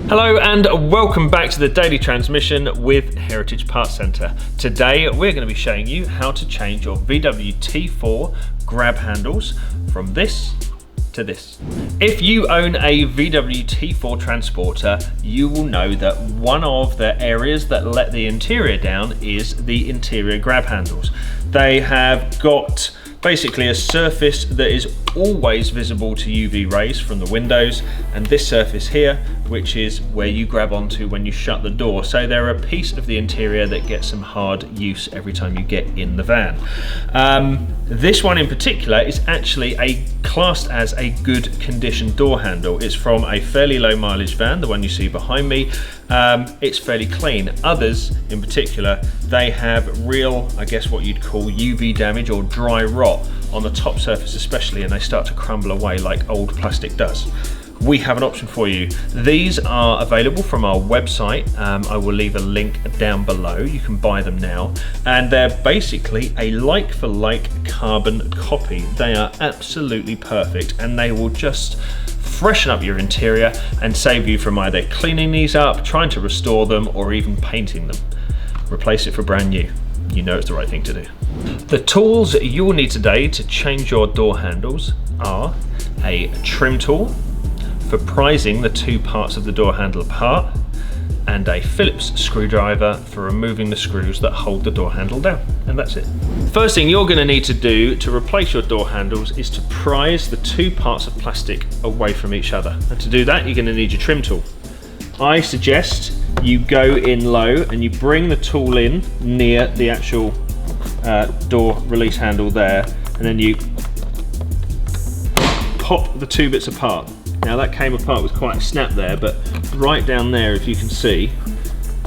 Hello and welcome back to the Daily Transmission with Heritage Parts Centre. Today we're going to be showing you how to change your VW T4 grab handles from this to this. If you own a VW T4 Transporter, you will know that one of the areas that let the interior down is the interior grab handles. They have got basically a surface that is always visible to UV rays from the windows, and this surface here, which is where you grab onto when you shut the door. So they're a piece of the interior that gets some hard use every time you get in the van. This one in particular is actually classed as a good condition door handle. It's from a fairly low mileage van, the one you see behind me. It's fairly clean. Others in particular, they have real, I guess what you'd call UV damage or dry rot on the top surface especially, and they start to crumble away like old plastic does. We have an option for you. These are available from our website. I will leave a link down below. You can buy them now, and they're basically a like for like carbon copy. They are absolutely perfect, and they will just freshen up your interior and save you from either cleaning these up, trying to restore them, or even painting them. Replace it for brand new. You know it's the right thing to do. The tools you'll need today to change your door handles are a trim tool for prising the two parts of the door handle apart, and a Phillips screwdriver for removing the screws that hold the door handle down, and that's it. First thing you're going to need to do to replace your door handles is to prise the two parts of plastic away from each other, and to do that you're going to need your trim tool. I suggest you go in low and you bring the tool in near the actual door release handle there, and then you pop the two bits apart. Now that came apart with quite a snap there, but right down there, if you can see,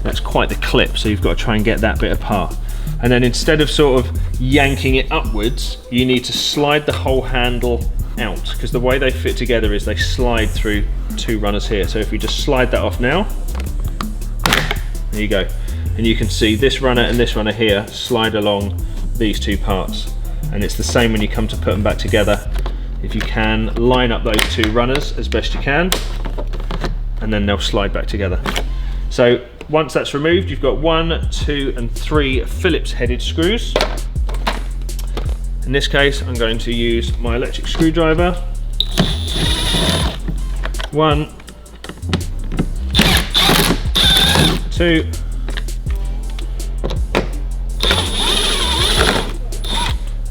that's quite the clip, so you've got to try and get that bit apart. And then instead of sort of yanking it upwards, you need to slide the whole handle out, because the way they fit together is they slide through two runners here. So if we just slide that off now, there you go. And you can see this runner and this runner here slide along these two parts. And it's the same when you come to put them back together. If you can, line up those two runners as best you can, and then they'll slide back together. So once that's removed, you've got 1, 2 and 3 Phillips headed screws. In this case, I'm going to use my electric screwdriver. 1, 2,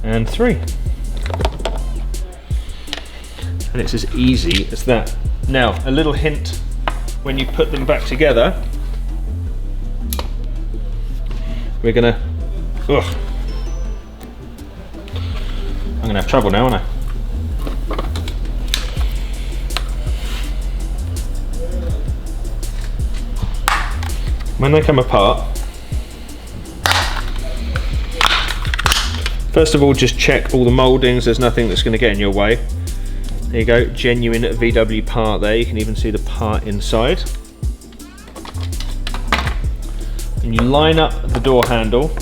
and 3. And it's as easy as that. Now, a little hint, when you put them back together, we're gonna, I'm gonna have trouble now, aren't I? When they come apart, first of all, just check all the mouldings. There's nothing that's gonna get in your way. There you go, genuine VW part there. You can even see the part inside. And you line up the door handle,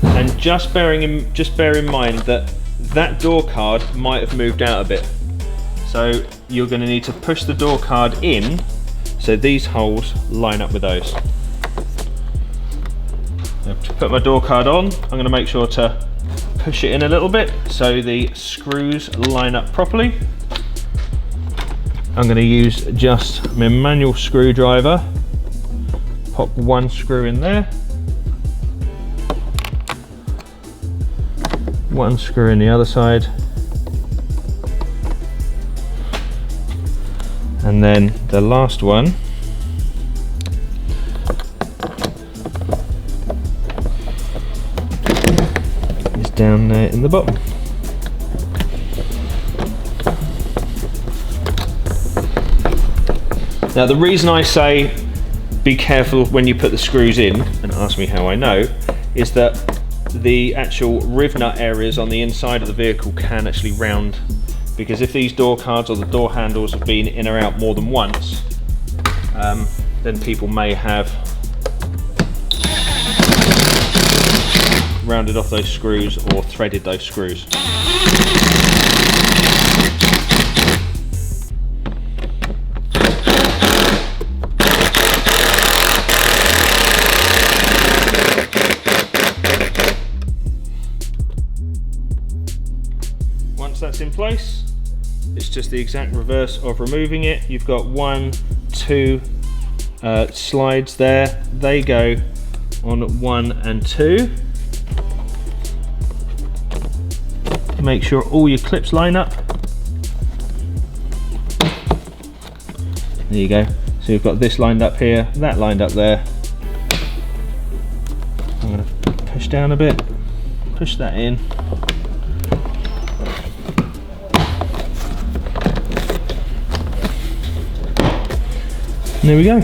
and just bear in mind that that door card might have moved out a bit. So you're going to need to push the door card in so these holes line up with those. Now, to put my door card on, I'm going to make sure to push it in a little bit so the screws line up properly. I'm going to use just my manual screwdriver, pop one screw in there, one screw in the other side, and then the last one is down there in the bottom. Now the reason I say be careful when you put the screws in, and ask me how I know, is that the actual riv nut areas on the inside of the vehicle can actually round, because if these door cards or the door handles have been in or out more than once, then people may have rounded off those screws or threaded those screws. once that's in place, it's just the exact reverse of removing it. You've got 1, 2 slides there. They go on 1 and 2. Make sure all your clips line up. There you go. So you've got this lined up here, that lined up there. I'm going to push down a bit, push that in. And there we go.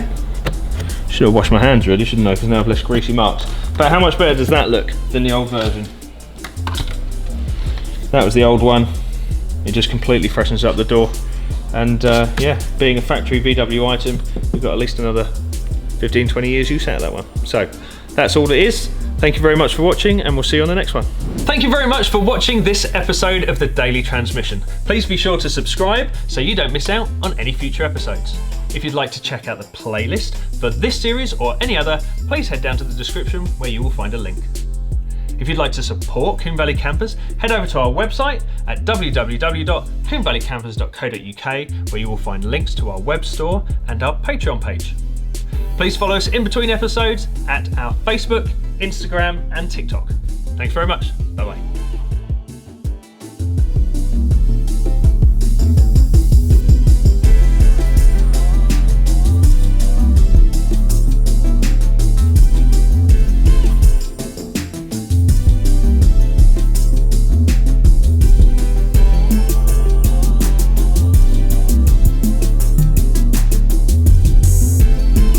Should have washed my hands really, shouldn't I? Because now I've less greasy marks. But how much better does that look than the old version? That was the old one. It just completely freshens up the door. And yeah, being a factory VW item, we've got at least another 15-20 years use out of that one. So that's all it is. Thank you very much for watching, and we'll see you on the next one. Thank you very much for watching this episode of the Daily Transmission. Please be sure to subscribe so you don't miss out on any future episodes. If you'd like to check out the playlist for this series or any other, please head down to the description where you will find a link. If you'd like to support Combe Valley Campers, head over to our website at www.combevalleycampers.co.uk, where you will find links to our web store and our Patreon page. Please follow us in between episodes at our Facebook, Instagram and TikTok. Thanks very much. Bye bye.